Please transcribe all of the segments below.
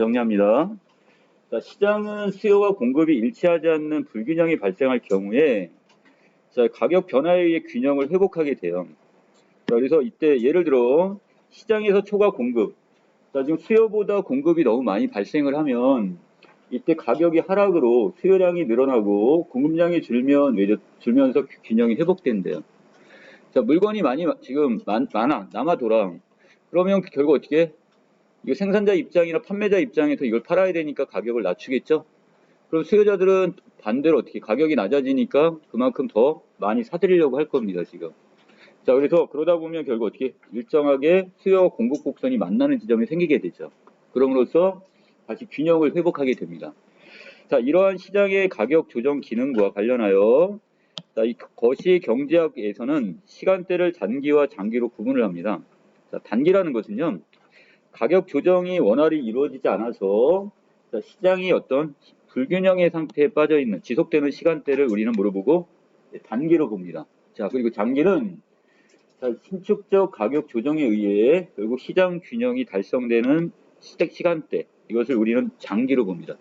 정리합니다. 자, 시장은 수요와 공급이 일치하지 않는 불균형이 발생할 경우에 가격 변화에 의해 균형을 회복하게 돼요. 자, 그래서 이때 예를 들어 시장에서 초과 공급, 지금 수요보다 공급이 너무 많이 발생을 하면 이때 가격이 하락으로 수요량이 늘어나고 공급량이 줄면서 균형이 회복된대요. 자, 물건이 많이 지금 많아 남아 돌아. 그러면 결국 어떻게 해? 이거 생산자 입장이나 판매자 입장에서 이걸 팔아야 되니까 가격을 낮추겠죠? 그럼 수요자들은 반대로 어떻게 가격이 낮아지니까 그만큼 더 많이 사들이려고 할 겁니다, 지금. 자, 그래서 그러다 보면 결국 어떻게 일정하게 수요와 공급 곡선이 만나는 지점이 생기게 되죠. 그럼으로써 다시 균형을 회복하게 됩니다. 자, 이러한 시장의 가격 조정 기능과 관련하여 이 거시 경제학에서는 시간대를 단기와 장기로 구분을 합니다. 자, 단기라는 것은요, 가격 조정이 원활히 이루어지지 않아서 시장이 어떤 불균형의 상태에 빠져 있는 지속되는 시간대를 우리는 물어보고 단기로 봅니다. 자, 그리고 장기는 신축적 가격 조정에 의해 결국 시장 균형이 달성되는 시간대, 이것을 우리는 장기로 봅니다.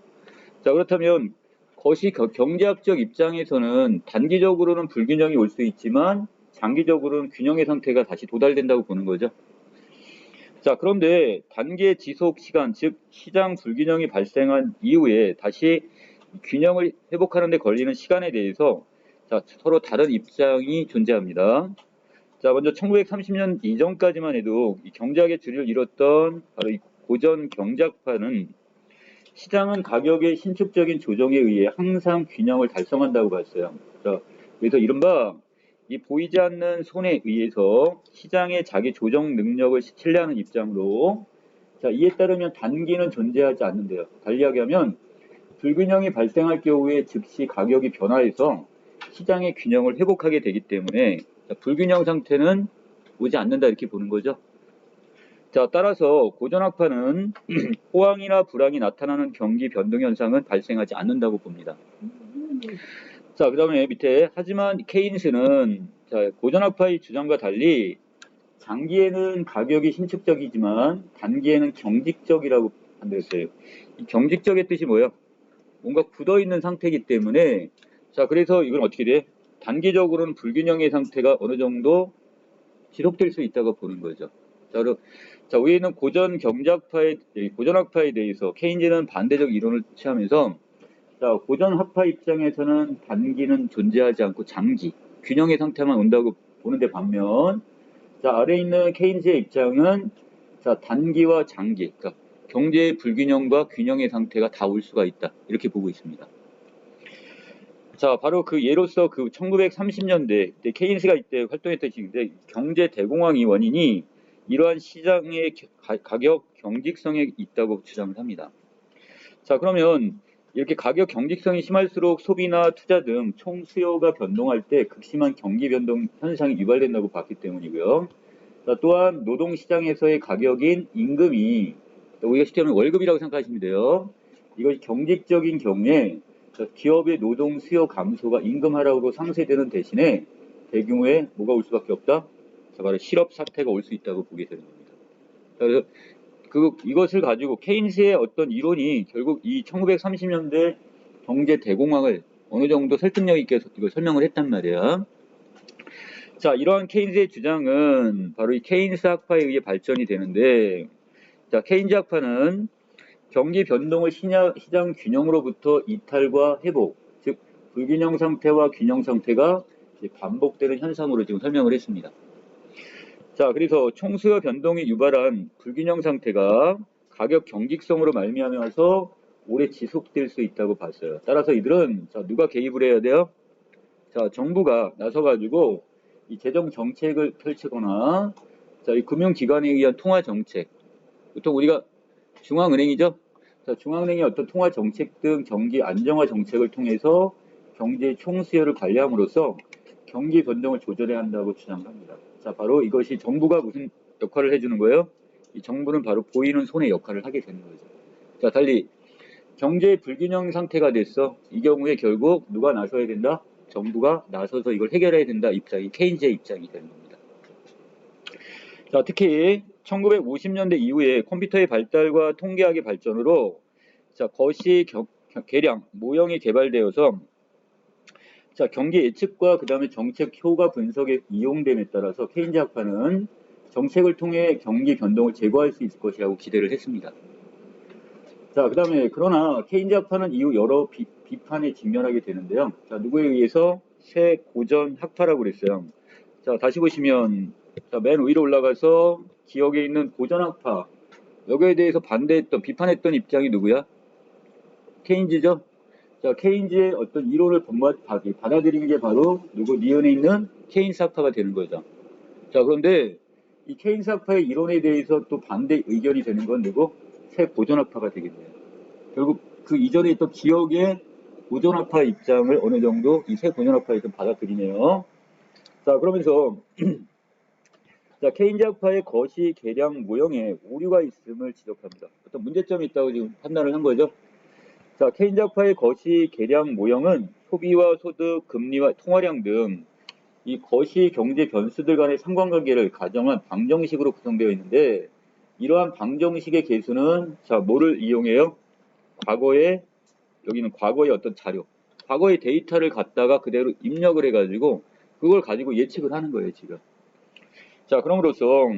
자, 그렇다면 거시 경제학적 입장에서는 단기적으로는 불균형이 올 수 있지만 장기적으로는 균형의 상태가 다시 도달된다고 보는 거죠. 자, 그런데 단기의 지속 시간, 즉 시장 불균형이 발생한 이후에 다시 균형을 회복하는 데 걸리는 시간에 대해서 서로 다른 입장이 존재합니다. 자, 먼저 1930년 이전까지만 해도 이 경제학의 주를 이뤘던 바로 이 고전 경제학파는 시장은 가격의 신축적인 조정에 의해 항상 균형을 달성한다고 봤어요. 자, 그래서 이른바 이 보이지 않는 손에 의해서 시장의 자기 조정 능력을 신뢰하는 입장으로, 자, 이에 따르면 단기는 존재하지 않는데요. 달리 이야기하면 불균형이 발생할 경우에 즉시 가격이 변화해서 시장의 균형을 회복하게 되기 때문에 불균형 상태는 오지 않는다, 이렇게 보는 거죠. 자, 따라서 고전학파는 호황이나 불황이 나타나는 경기 변동 현상은 발생하지 않는다고 봅니다. 자, 그 다음에 밑에 하지만 케인스는 고전학파의 주장과 달리 장기에는 가격이 신축적이지만 단기에는 경직적이라고 한댔어요. 이 경직적의 뜻이 뭐예요? 뭔가 굳어있는 상태이기 때문에, 자, 그래서 이건 어떻게 돼? 단기적으로는 불균형의 상태가 어느 정도 지속될 수 있다고 보는 거죠. 자, 우리는 고전학파에 대해서 케인즈는 반대적 이론을 취하면서, 자, 고전학파 입장에서는 단기는 존재하지 않고 장기, 균형의 상태만 온다고 보는데 반면, 자, 아래 있는 케인즈의 입장은 단기와 장기, 그러니까 경제의 불균형과 균형의 상태가 다 올 수가 있다, 이렇게 보고 있습니다. 자, 바로 그 예로서 그 1930년대 케인스가 이때 활동했던 시기인데, 경제 대공황이 원인이 이러한 시장의 가격 경직성에 있다고 주장을 합니다. 자, 그러면 이렇게 가격 경직성이 심할수록 소비나 투자 등 총 수요가 변동할 때 극심한 경기 변동 현상이 유발된다고 봤기 때문이고요. 자, 또한 노동시장에서의 가격인 임금이, 우리가 쉽게 하면 월급이라고 생각하시면 돼요. 이것이 경직적인 경우에 기업의 노동 수요 감소가 임금 하락으로 상쇄되는 대신에 대규모의 뭐가 올 수밖에 없다? 자, 바로 실업 사태가 올 수 있다고 보게 되는 겁니다. 자, 그래서 이것을 가지고 케인스의 어떤 이론이 결국 이 1930년대 경제 대공황을 어느 정도 설득력 있게 이걸 설명을 했단 말이야. 자, 이러한 케인스의 주장은 바로 이 케인스 학파에 의해 발전이 되는데, 자, 케인스 학파는 경기 변동을 시장 균형으로부터 이탈과 회복, 즉 불균형 상태와 균형 상태가 반복되는 현상으로 지금 설명을 했습니다. 자, 그래서 총수요 변동이 유발한 불균형 상태가 가격 경직성으로 말미암아서 오래 지속될 수 있다고 봤어요. 따라서 이들은 누가 개입을 해야 돼요? 자, 정부가 나서가지고 이 재정 정책을 펼치거나, 이 금융기관에 의한 통화 정책, 보통 우리가 중앙은행이죠. 자, 중앙은행의 어떤 통화 정책 등 경기 안정화 정책을 통해서 경제의 총수요를 관리함으로써 경기 변동을 조절해야 한다고 주장합니다. 자, 바로 이것이 정부가 무슨 역할을 해주는 거예요? 이 정부는 바로 보이는 손의 역할을 하게 되는 거죠. 자, 달리 경제의 불균형 상태가 됐어. 이 경우에 결국 누가 나서야 된다? 정부가 나서서 이걸 해결해야 된다 입장이 케인즈의 입장이 되는 겁니다. 자, 특히 1950년대 이후에 컴퓨터의 발달과 통계학의 발전으로 자, 거시 계량, 모형이 개발되어서 자, 경기 예측과 그 다음에 정책 효과 분석에 이용됨에 따라서 케인즈 학파는 정책을 통해 경기 변동을 제거할 수 있을 것이라고 기대를 했습니다. 자, 그 다음에 그러나 케인즈 학파는 이후 여러 비판에 직면하게 되는데요. 자, 누구에 의해서? 새 고전 학파라고 그랬어요. 자, 다시 보시면 자, 맨 위로 올라가서 기억에 있는 고전 학파 여기에 대해서 반대했던 비판했던 입장이 누구야? 케인즈죠. 자, 케인즈의 어떤 이론을 받아들이는 게 바로 누구? 니은에 있는 케인스 학파가 되는 거죠. 자, 그런데 이 케인스 학파의 이론에 대해서 또 반대 의견이 되는 건 누구? 새 고전 학파가 되겠네요. 결국 그 이전에 있던 기억의 고전 학파 입장을 어느 정도 이 새 고전 학파에 좀 받아들이네요. 자, 그러면서 자, 케인즈 학파의 거시 계량 모형에 오류가 있음을 지적합니다. 어떤 문제점이 있다고 지금 판단을 한 거죠. 자, 케인즈 학파의 거시 계량 모형은 소비와 소득, 금리와 통화량 등 이 거시 경제 변수들 간의 상관관계를 가정한 방정식으로 구성되어 있는데 이러한 방정식의 개수는 자, 뭐를 이용해요? 여기는 과거의 어떤 자료, 과거의 데이터를 갖다가 그대로 입력을 해가지고 그걸 가지고 예측을 하는 거예요, 지금. 자, 그럼으로써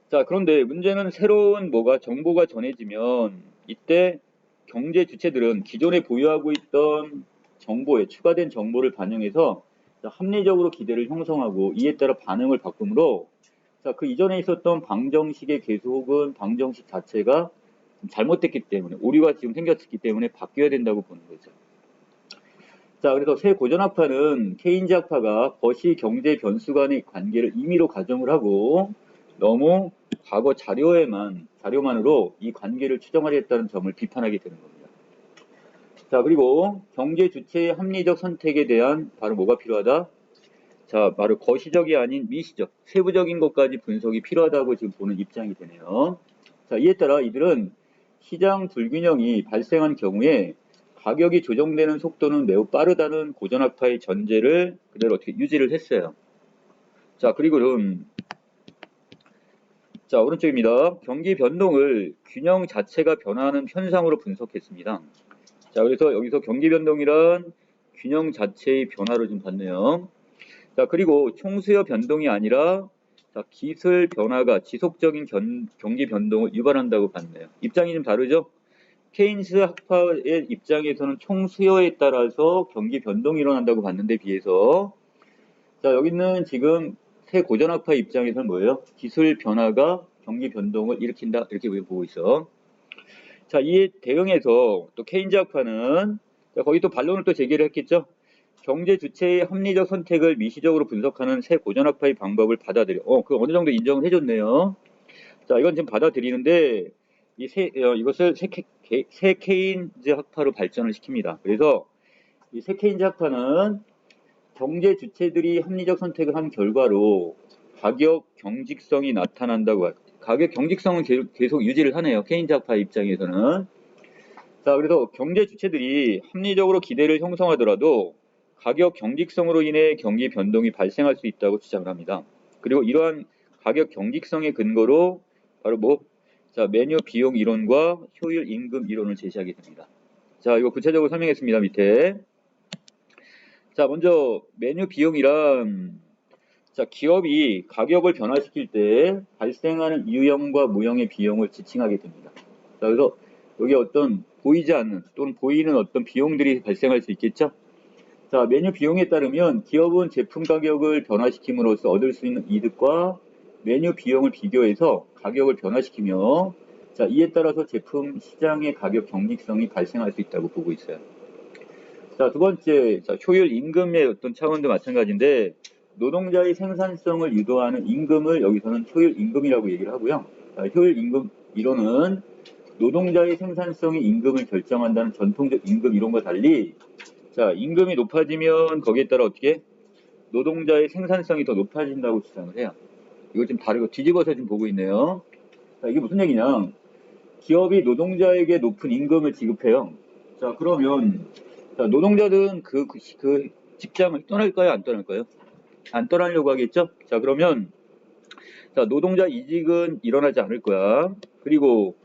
자, 그런데 문제는 새로운 정보가 전해지면 이때 경제 주체들은 기존에 보유하고 있던 정보에 추가된 정보를 반영해서 합리적으로 기대를 형성하고 이에 따라 반응을 바꾸므로 자, 그 이전에 있었던 방정식의 개수 혹은 방정식 자체가 잘못됐기 때문에 오류가 지금 생겼기 때문에 바뀌어야 된다고 보는 거죠. 자, 그래서 새 고전학파는 케인즈 학파가 거시 경제 변수 간의 관계를 임의로 가정을 하고 너무 과거 자료만으로 이 관계를 추정하려 했다는 점을 비판하게 되는 겁니다. 자, 그리고 경제 주체의 합리적 선택에 대한 바로 뭐가 필요하다? 자, 바로 거시적이 아닌 미시적, 세부적인 것까지 분석이 필요하다고 지금 보는 입장이 되네요. 자, 이에 따라 이들은 시장 불균형이 발생한 경우에 가격이 조정되는 속도는 매우 빠르다는 고전학파의 전제를 그대로 어떻게 유지를 했어요. 자, 그리고 자, 오른쪽입니다. 경기 변동을 균형 자체가 변화하는 현상으로 분석했습니다. 자, 그래서 여기서 경기 변동이란 균형 자체의 변화를 좀 봤네요. 자, 그리고 총수요 변동이 아니라 자, 기술 변화가 지속적인 경기 변동을 유발한다고 봤네요. 입장이 좀 다르죠? 케인스 학파의 입장에서는 총수요에 따라서 경기 변동이 일어난다고 봤는데 비해서 자, 여기는 지금 새 고전학파 입장에서는 뭐예요? 기술 변화가 경기 변동을 일으킨다 이렇게 보고 있어. 자, 이에 대응해서 또 케인즈 학파는 자, 거기 또 반론을 또 제기를 했겠죠. 경제 주체의 합리적 선택을 미시적으로 분석하는 새 고전학파의 방법을 받아들여. 그 어느 정도 인정을 해줬네요. 자, 이건 지금 받아들이는데 이것을 새 케인즈 학파로 발전을 시킵니다. 그래서 이 새 케인즈 학파는 경제 주체들이 합리적 선택을 한 결과로 가격 경직성이 나타난다고 해요. 가격 경직성은 계속 유지를 하네요. 케인즈 학파 입장에서는. 자, 그래서 경제 주체들이 합리적으로 기대를 형성하더라도 가격 경직성으로 인해 경기 변동이 발생할 수 있다고 주장을 합니다. 그리고 이러한 가격 경직성의 근거로 바로 자, 메뉴 비용 이론과 효율 임금 이론을 제시하게 됩니다. 자, 이거 구체적으로 설명했습니다. 밑에. 자, 먼저 메뉴 비용이란 자, 기업이 가격을 변화시킬 때 발생하는 유형과 무형의 비용을 지칭하게 됩니다. 자, 그래서 여기 어떤 보이지 않는 또는 보이는 어떤 비용들이 발생할 수 있겠죠? 자, 메뉴 비용에 따르면 기업은 제품 가격을 변화시킴으로써 얻을 수 있는 이득과 메뉴 비용을 비교해서 가격을 변화시키며 자, 이에 따라서 제품 시장의 가격 경직성이 발생할 수 있다고 보고 있어요. 자, 두 번째, 자, 효율 임금의 어떤 차원도 마찬가지인데 노동자의 생산성을 유도하는 임금을 여기서는 효율 임금이라고 얘기를 하고요. 자, 효율 임금 이론은 노동자의 생산성이 임금을 결정한다는 전통적 임금 이론과 달리 자, 임금이 높아지면 거기에 따라 어떻게 노동자의 생산성이 더 높아진다고 주장을 해요. 이거 좀 다르고 뒤집어서 좀 보고 있네요. 자, 이게 무슨 얘기냐? 기업이 노동자에게 높은 임금을 지급해요. 자, 그러면 자, 노동자들은 그 직장을 떠날까요? 안 떠날까요? 안 떠나려고 하겠죠? 자, 그러면 자, 노동자 이직은 일어나지 않을 거야. 그리고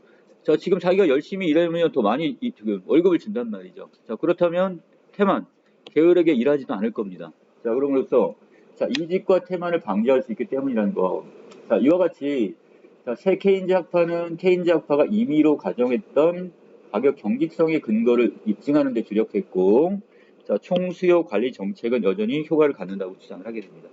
자, 지금 자기가 열심히 일하면 더 많이 지금 월급을 준단 말이죠. 자, 그렇다면 태만, 게으르게 일하지도 않을 겁니다. 자, 그럼으로써 자, 이직과 태만을 방지할 수 있기 때문이라는 거. 자, 이와 같이 자, 새 케인즈 학파는 케인즈 학파가 임의로 가정했던 가격 경직성의 근거를 입증하는 데 주력했고, 자, 총수요 관리 정책은 여전히 효과를 갖는다고 주장을 하게 됩니다.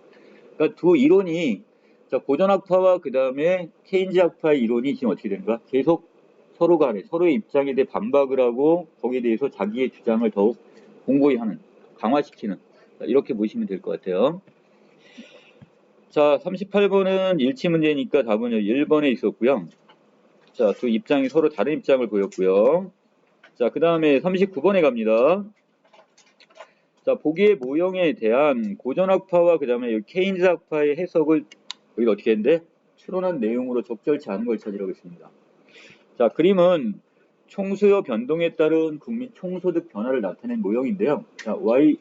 그러니까 두 이론이 자, 고전 학파와 그 다음에 케인즈 학파의 이론이 지금 어떻게 되는가? 계속 서로 간에 서로의 입장에 대해 반박을 하고 거기에 대해서 자기의 주장을 더욱 공고히 하는, 강화시키는 이렇게 보시면 될 것 같아요. 자, 38번은 일치 문제니까 답은 1번에 있었고요. 자, 두 입장이 서로 다른 입장을 보였고요. 자, 그 다음에 39번에 갑니다. 자, 보기의 모형에 대한 고전학파와 그 다음에 케인즈 학파의 해석을 여기 어떻게 했는데 추론한 내용으로 적절치 않은 걸 찾으라고 했습니다. 자, 그림은 총수요 변동에 따른 국민 총소득 변화를 나타낸 모형인데요. 자, Y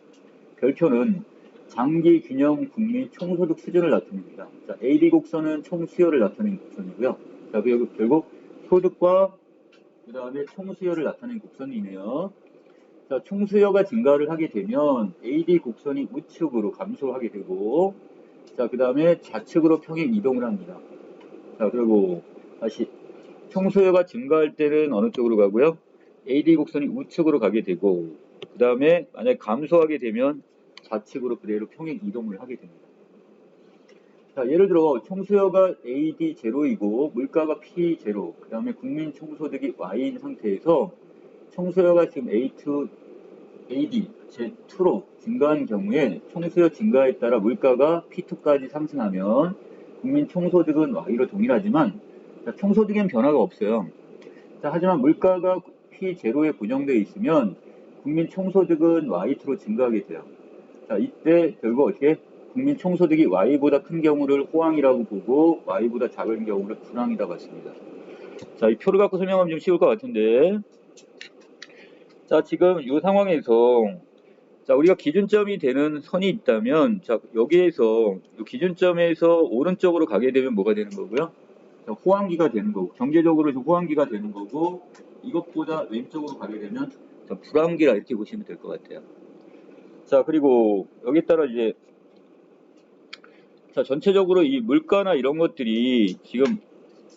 별표는 장기 균형 국민 총소득 수준을 나타냅니다. 자, AB 곡선은 총수요를 나타낸 곡선이고요. 자, 결국 소득과 그 다음에 총수요를 나타낸 곡선이네요. 자, 총수요가 증가를 하게 되면 AD 곡선이 우측으로 감소하게 되고, 자, 그 다음에 좌측으로 평행 이동을 합니다. 자, 그리고 다시 총수요가 증가할 때는 어느 쪽으로 가고요? AD 곡선이 우측으로 가게 되고, 그 다음에 만약 감소하게 되면 좌측으로 그대로 평행 이동을 하게 됩니다. 자, 예를 들어 총수요가 AD 제로이고 물가가 P 제로, 그 다음에 국민 총소득이 Y인 상태에서 총수요가 지금 A2, AD, Z2로 증가한 경우에 총수요 증가에 따라 물가가 P2까지 상승하면 국민 총소득은 Y로 동일하지만 자, 총소득엔 변화가 없어요. 자, 하지만 물가가 P0에 고정되어 있으면 국민 총소득은 Y2로 증가하게 돼요. 자, 이때 결국 어떻게 국민 총소득이 Y보다 큰 경우를 호황이라고 보고 Y보다 작은 경우를 불황이라고 봤습니다. 자, 이 표를 갖고 설명하면 좀 쉬울 것 같은데 자, 지금 이 상황에서 자, 우리가 기준점이 되는 선이 있다면 자, 여기에서 이 기준점에서 오른쪽으로 가게 되면 뭐가 되는 거고요? 자, 호황기가 되는 거고 경제적으로 호황기가 되는 거고 이것보다 왼쪽으로 가게 되면 자, 불황기라 이렇게 보시면 될 것 같아요. 자, 그리고 여기에 따라 이제 자, 전체적으로 이 물가나 이런 것들이 지금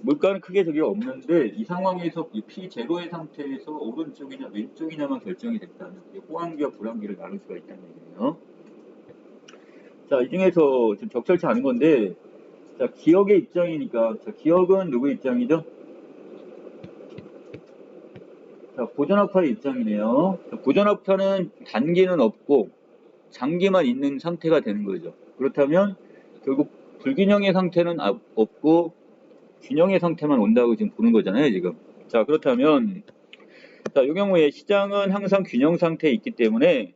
물가는 크게 저기 없는데 이 상황에서 이 P0의 상태에서 오른쪽이냐 왼쪽이냐만 결정이 됐다면 호황기와 불황기를 나눌 수가 있다는 얘기예요. 자, 이 중에서 좀 적절치 않은 건데 자, 기억의 입장이니까 자, 기억은 누구 입장이죠? 자, 고전학파의 입장이네요. 자, 고전학파는 단기는 없고 장기만 있는 상태가 되는 거죠. 그렇다면 결국 불균형의 상태는 없고 균형의 상태만 온다고 지금 보는 거잖아요, 지금. 자, 그렇다면 자, 이 경우에 시장은 항상 균형 상태에 있기 때문에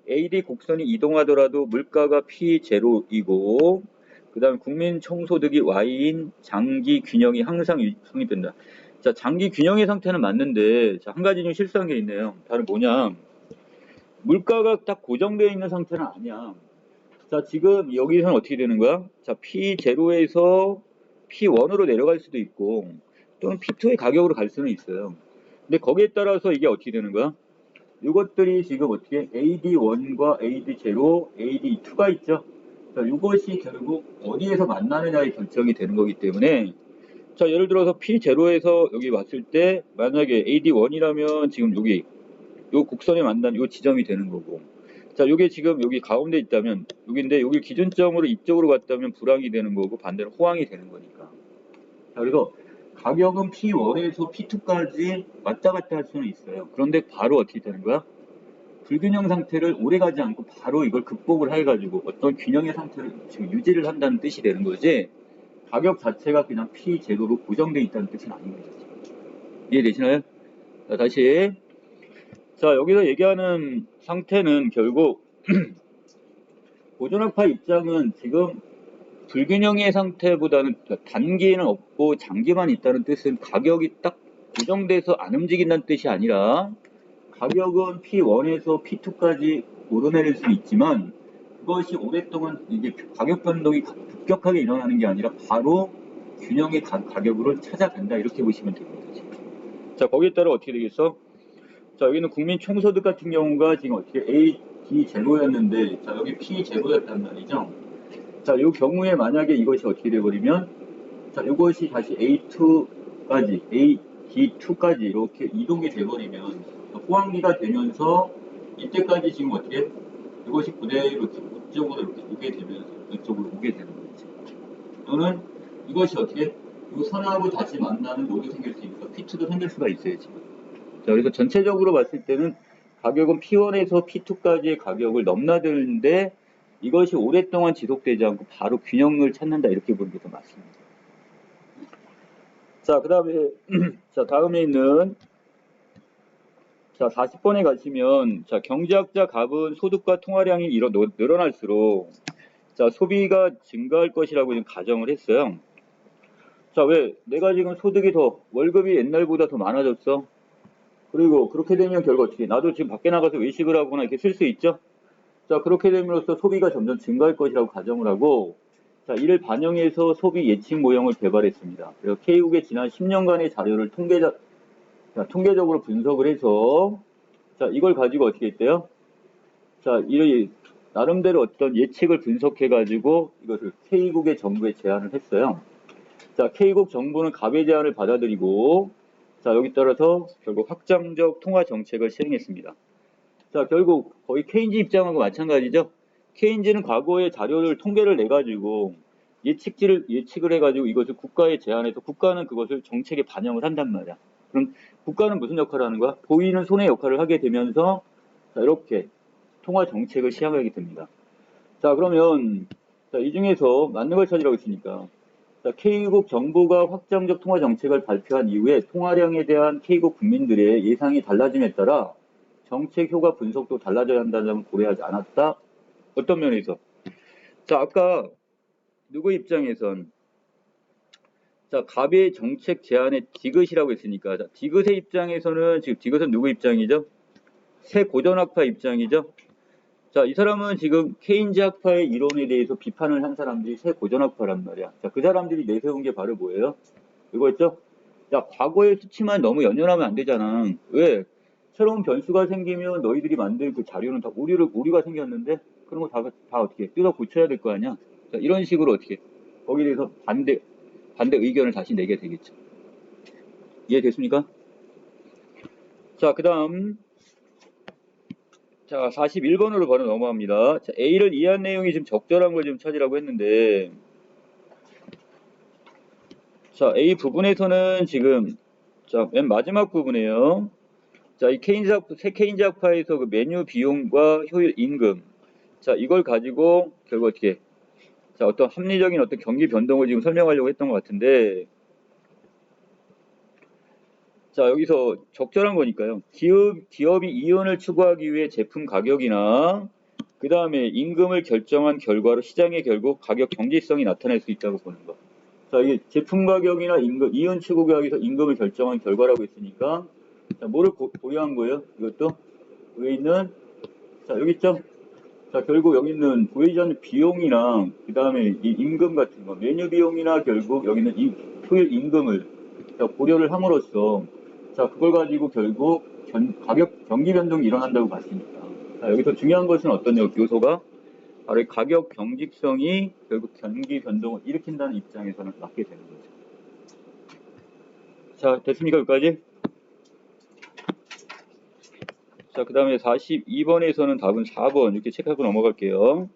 AD 곡선이 이동하더라도 물가가 P0이고 그 다음 국민 총소득이 Y인 장기 균형이 항상 성립된다. 자, 장기 균형의 상태는 맞는데 자, 한 가지 좀 실수한 게 있네요. 다른 뭐냐? 물가가 딱 고정되어 있는 상태는 아니야. 자, 지금 여기서는 어떻게 되는 거야? 자, P0에서 P1으로 내려갈 수도 있고 또는 P2의 가격으로 갈 수는 있어요. 근데 거기에 따라서 이게 어떻게 되는 거야? 이것들이 지금 어떻게 AD1과 AD0, AD2가 있죠. 자, 이것이 결국 어디에서 만나느냐에 결정이 되는 거기 때문에 자, 예를 들어서 P0에서 여기 왔을 때 만약에 AD1이라면 지금 여기 요 곡선에 만난 요 지점이 되는 거고 자, 요게 지금 여기 가운데 있다면 여기인데 여기 기준점으로 이쪽으로 갔다면 불황이 되는 거고 반대로 호황이 되는 거니까. 자, 그래서 가격은 P1에서 P2까지 왔다 갔다 할 수는 있어요. 그런데 바로 어떻게 되는 거야? 불균형 상태를 오래 가지 않고 바로 이걸 극복을 해가지고 어떤 균형의 상태를 지금 유지를 한다는 뜻이 되는 거지 가격 자체가 그냥 P0로 고정되어 있다는 뜻은 아닌 거죠. 이해되시나요? 자, 다시 자, 여기서 얘기하는 상태는 결국 고전학파 입장은 지금 불균형의 상태보다는 단기에는 없고 장기만 있다는 뜻은 가격이 딱 고정돼서 안 움직인다는 뜻이 아니라 가격은 P1에서 P2까지 오르내릴 수 있지만 그것이 오랫동안 이게 가격 변동이 급격하게 일어나는 게 아니라 바로 균형의 가격으로 찾아간다 이렇게 보시면 됩니다. 지금. 자 거기에 따라 어떻게 되겠어? 자 여기는 국민 총소득 같은 경우가 지금 어떻게 A, D 제로였는데 자 여기 P 제로였단 말이죠. 자 이 경우에 만약에 이것이 어떻게 돼버리면 자 이것이 다시 A2까지 A, D2까지 이렇게 이동이 돼버리면 호황기가 되면서 이때까지 지금 어떻게 이것이 그대로 이쪽으로 이렇게 오게 되면서 이쪽으로 오게 되는 거지. 또는 이것이 어떻게 이 선하고 다시 만나는 노도 생길 수 있어. P2도 생길 수가 있어요 지금. 자 그래서 전체적으로 봤을 때는 가격은 P1에서 P2까지의 가격을 넘나드는데 이것이 오랫동안 지속되지 않고 바로 균형을 찾는다 이렇게 보는 게 더 맞습니다. 자 그 다음에 자 다음에 있는 자 40번에 가시면 자 경제학자 갑은 소득과 통화량이 늘어날수록 자 소비가 증가할 것이라고 지금 가정을 했어요. 자 왜 내가 지금 소득이 더 월급이 옛날보다 더 많아졌어. 그리고 그렇게 되면 결과 어떻게 나도 지금 밖에 나가서 외식을 하거나 이렇게 쓸 수 있죠. 자 그렇게 됨으로써 소비가 점점 증가할 것이라고 가정을 하고 자 이를 반영해서 소비 예측 모형을 개발했습니다. 그래서 K국의 지난 10년간의 자료를 통계적으로 분석을 해서 자 이걸 가지고 어떻게 했대요? 자 이 나름대로 어떤 예측을 분석해 가지고 이것을 K국의 정부에 제안을 했어요. 자 K국 정부는 갑의 제안을 받아들이고 자 여기 따라서 결국 확장적 통화 정책을 시행했습니다. 자 결국 거의 케인즈 입장하고 마찬가지죠. 케인즈는 과거의 자료를 통계를 내 가지고 예측을 해 가지고 이것을 국가에 제안해서 국가는 그것을 정책에 반영을 한단 말이야. 그럼 국가는 무슨 역할을 하는 거야? 보이는 손의 역할을 하게 되면서 자 이렇게 통화 정책을 시행하게 됩니다. 자 그러면 자, 이 중에서 맞는 걸 찾으라고 했으니까 자, K국 정부가 확장적 통화 정책을 발표한 이후에 통화량에 대한 K국 국민들의 예상이 달라짐에 따라 정책 효과 분석도 달라져야 한다는 점을 고려하지 않았다. 어떤 면에서? 자, 아까 누구 입장에선 자, 갑의 정책 제안에 디귿이라고 했으니까 자, 디귿의 입장에서는 지금 디귿은 누구 입장이죠? 새 고전학파 입장이죠. 자, 이 사람은 지금 케인즈 학파의 이론에 대해서 비판을 한 사람들이 새 고전학파란 말이야. 자, 그 사람들이 내세운 게 바로 뭐예요? 이거였죠? 야, 과거의 수치만 너무 연연하면 안 되잖아. 왜? 새로운 변수가 생기면 너희들이 만든 그 자료는 다 오류가 생겼는데 그런 거 다 어떻게 뜯어 고쳐야 될 거 아니야? 자, 이런 식으로 어떻게 거기에 대해서 반대 의견을 다시 내게 되겠죠. 이해됐습니까? 자, 그 다음 자, 41번으로 바로 넘어갑니다. 자, A를 이해한 내용이 지금 적절한 걸 좀 찾으라고 했는데 자, A 부분에서는 지금 자, 맨 마지막 부분이에요. 자, 이 새 케인즈 학파에서 그 메뉴 비용과 효율 임금 자, 이걸 가지고 결국 어떻게 자, 어떤 합리적인 어떤 경기 변동을 지금 설명하려고 했던 것 같은데 자, 여기서 적절한 거니까요. 기업이 이윤을 추구하기 위해 제품 가격이나 그 다음에 임금을 결정한 결과로 시장에 결국 가격 경제성이 나타날 수 있다고 보는 거. 자, 이게 제품 가격이나 이윤 추구하기 위해서 임금을 결정한 결과라고 했으니까 자, 뭐를 고려한 거예요? 이것도 여기 있는 자, 여기 있죠? 자, 결국 여기 있는 부회전 비용이랑 그 다음에 이 임금 같은 거 메뉴 비용이나 결국 여기 있는 이 효율 임금을 자, 고려를 함으로써 자, 그걸 가지고 결국 가격 경기 변동이 일어난다고 봤으니까. 자, 여기서 중요한 것은 어떤 요소가? 바로 이 가격 경직성이 결국 경기 변동을 일으킨다는 입장에서는 맞게 되는 거죠. 자, 됐습니까? 여기까지? 자, 그 다음에 42번에서는 답은 4번 이렇게 체크하고 넘어갈게요.